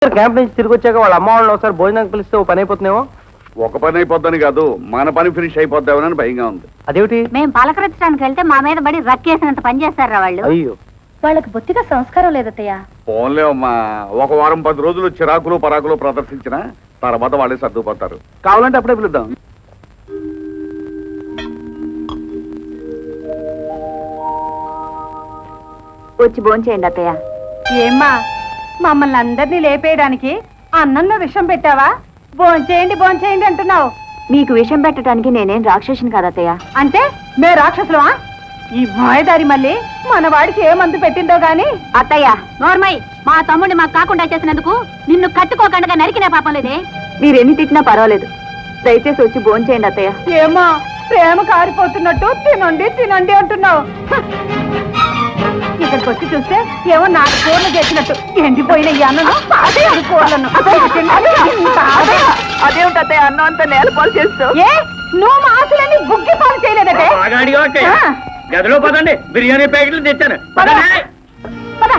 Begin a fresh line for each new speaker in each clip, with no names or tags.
Camp నుంచి తిరిగి వచ్చాక వాళ్ళ అమ్మ వాళ్ళని ఒకసారి భోజనానికి పిలిస్తే ఓ పని అయిపోతుందేమో.
ఒక పని అయిపోద్దని కాదు, మన పని ఫినిష్ అయిపోద్దామని భయంగా ఉంది.
అదేమిటి?
మేము పలకరించడానికి వెళ్తే మా మీద పడి రక్కేసినంత పని చేస్తారా వాళ్ళు?
అయ్యో,
వాళ్ళకి బొత్తిగా సంస్కారం లేదత్తయ్య.
ఫోన్లే అమ్మా, ఒక వారం 10 రోజులు చిరాకులు పరాకులు ప్రదర్శించిన తర్వాత వాళ్ళే సర్దుపోతారు. కావాలంటే అప్పుడే పిలుద్దాం.
వచ్చి భోంచేయండి అత్తయ్య.
ఏమ్మా, మమ్మల్ని అందరినీ లేపేయడానికి అన్నంలో విషం పెట్టావా? భోంచేయండి అంటున్నావు.
మీకు విషం పెట్టడానికి నేనేం రాక్షసుని కాదత్తయ్య.
అంటే మే రాక్షసులమా? ఈ మాయదారి మళ్ళీ మన వాడికి ఏ మందు పెట్టిందో గాని.
అత్తయ్య నోర్మై, మా తమ్ముడిని మాకు కాకుండా చేసినందుకు నిన్ను కట్టుకోకుండా నరికినే పాపం లేదే. మీరెన్ని తిట్టినా పర్వాలేదు, దయచేసి వచ్చి భోంచేయండి అత్తయ్య.
ఏమో ప్రేమ కారిపోతున్నట్టు తినండి అంటున్నావు. ఇక్కడికి వచ్చి చూస్తే ఏమో 4 కూరలు చేసినట్టు ఎండిపోయిన ఈ అన్నను కూరలను.
అదేమిటి అత్తయ్య అన్నం అంతా నేలపాలు చేస్తావు?
ఏ నువ్వు మా ఆశలన్నీ బుగ్గి పాలు చేయలేదటే.
గదిలో పదండి, బిర్యానీ ప్యాకెట్లు తెచ్చాను.
పద,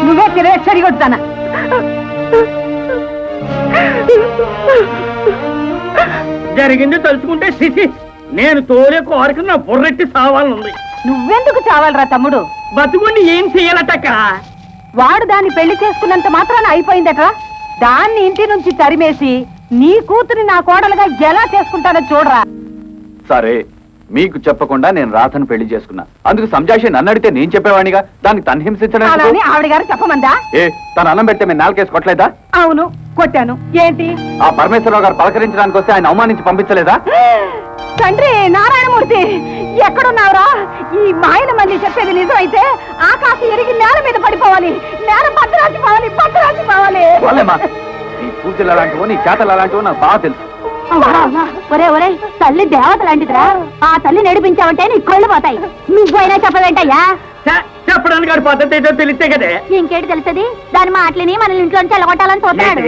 నువ్వే తినే సరిగొచ్చానా?
జరిగింది తలుచుకుంటే సిసి నేను తోలే కోరిక నా బుర్రెట్టి సావాలనుంది.
నువ్వెందుకు చావాలరా తమ్ముడు?
బతుకుండి ఏం చెయ్యాలటక్క?
వాడు దాన్ని పెళ్లి చేసుకున్నంత మాత్రాన అయిపోయిందట. దాన్ని ఇంటి నుంచి తరిమేసి నీ కూతురి నా కోడలుగా ఎలా చేసుకుంటానో చూడరా.
సరే, మీకు చెప్పకుండా నేను రాధను పెళ్లి చేసుకున్నా, అందుకు సంజాషి నన్ను అడిగితే నేను చెప్పేవాడిగా, దానికి తను హింసించడం
అలాని ఆవిడ గారు చెప్పమందా?
ఏ తన అన్నం పెడితే మేము 4 కేసు కొట్టలేదా?
అవును కొట్టాను. ఏంటి?
ఆ పరమేశ్వరరావు గారు పలకరించడానికి వస్తే ఆయన అవమానించి పంపించలేదా?
తండ్రి నారాయణమూర్తి, ఎక్కడున్నావురా? ఈ మాయల మంది చెప్పేది నిజం అయితే ఆకాశం ఎరిగి నేల మీద పడిపోవాలి, నేల భద్రాచి పోవాలి.
వాళ్ళేమా నీ పూజలు అలాంటివో నీ చేతలు అలాంటివో నాకు బాగా తెలుసు.
ఒరే తల్లి దేవత లాంటిదిరా. ఆ తల్లి నడిపించావంటే నీ కళ్ళు పోతాయి. నువ్వైనా చెప్పవేంటయ్యా?
చెప్పడానికి గారి పద్ధతి ఏదో తెలిస్తే కదే.
ఇంకేంటి తెలుస్తుంది? దాని మాటలని మన ఇంట్లోంచి వెళ్ళగొట్టాలని చూస్తున్నాడు.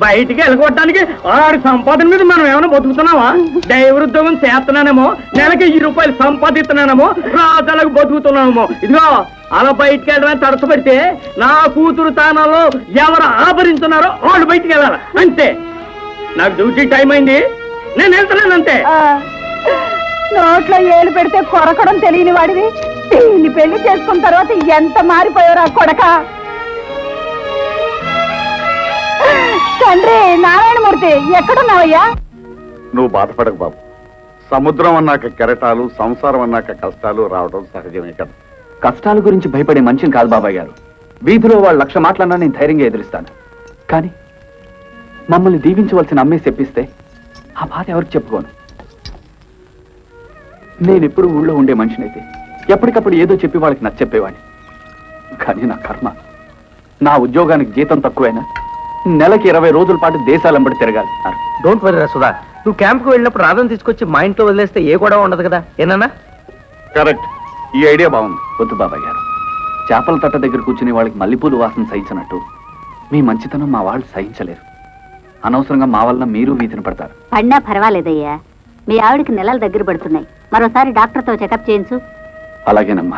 బయటికి వెళ్ళగొట్టడానికి ఆడు సంపాదన మీద మనం ఏమైనా బతుకుతున్నావా? దైవృద్ధం చేస్తున్నానేమో, నెలకి 1000 రూపాయలు సంపాదిస్తున్నానేమో, రాజాలకు బతుకుతున్నామేమో. ఇదిగో అలా బయటికి వెళ్ళడానికి తడసపెడితే నా కూతురు తానాలో ఎవరు ఆభరించున్నారో వాళ్ళు బయటికి వెళ్ళాలి అంతే. నాకు డ్యూటీ టైం అయింది, నేను వెళ్తున్నాను అంతే.
నోట్లో ఏలు పెడితే కొరకడం తెలియని వాడివి దీన్ని పెళ్లి చేసుకున్న తర్వాత ఎంత మారిపోయారా కొడక. తండ్రి నారాయణమూర్తి, ఎక్కడున్నావయ్యా?
నువ్వు బాధపడకు బాబు. సముద్రం అన్నాక కెరటాలు, సంసారం అన్నాక కష్టాలు రావడం సహజమే కదా.
కష్టాల గురించి భయపడే మనిషిని కాదు బాబాయ్ గారు. వీధిలో వాళ్ళు 1,00,000 మాటలన్నా నేను ధైర్యంగా ఎదురిస్తాను. కానీ మమ్మల్ని దీవించవలసిన అమ్మే చెప్పిస్తే ఆ బాధ ఎవరికి చెప్పుకోను. నేను ఎప్పుడు ఊళ్ళో ఉండే మనిషినైతే ఎప్పటికప్పుడు ఏదో చెప్పి వాళ్ళకి నచ్చెప్పేవాడిని. కానీ నా కర్మ, నా ఉద్యోగానికి జీతం తక్కువైనా నెలకి 20 రోజుల పాటు దేశాలంబడి తిరగాలి.
డోంట్ వరీ సుధా, నువ్వు క్యాంప్కి వెళ్ళినప్పుడు రాధను తీసుకొచ్చి మా ఇంట్లో వదిలేస్తే ఏ గొడవ ఉండదు కదా. ఏనా?
కరెక్ట్, ఈ ఐడియా బాగుంది.
వద్దు బాబాయ్ గారు, చేపల తట్ట దగ్గర కూర్చునే వాళ్ళకి మల్లెపూలు వాసన సహించినట్టు మీ మంచితనం మా వాళ్ళు సహించలేరు. అనవసరంగా మా వల్ల మీరు వీధిని పడతారు.
పడినా పర్వాలేదయ్యా, మీ ఆవిడికి నెలలు దగ్గర పడుతున్నాయి. మరోసారి డాక్టర్తో చెకప్ చేయించు.
అలాగేనమ్మా.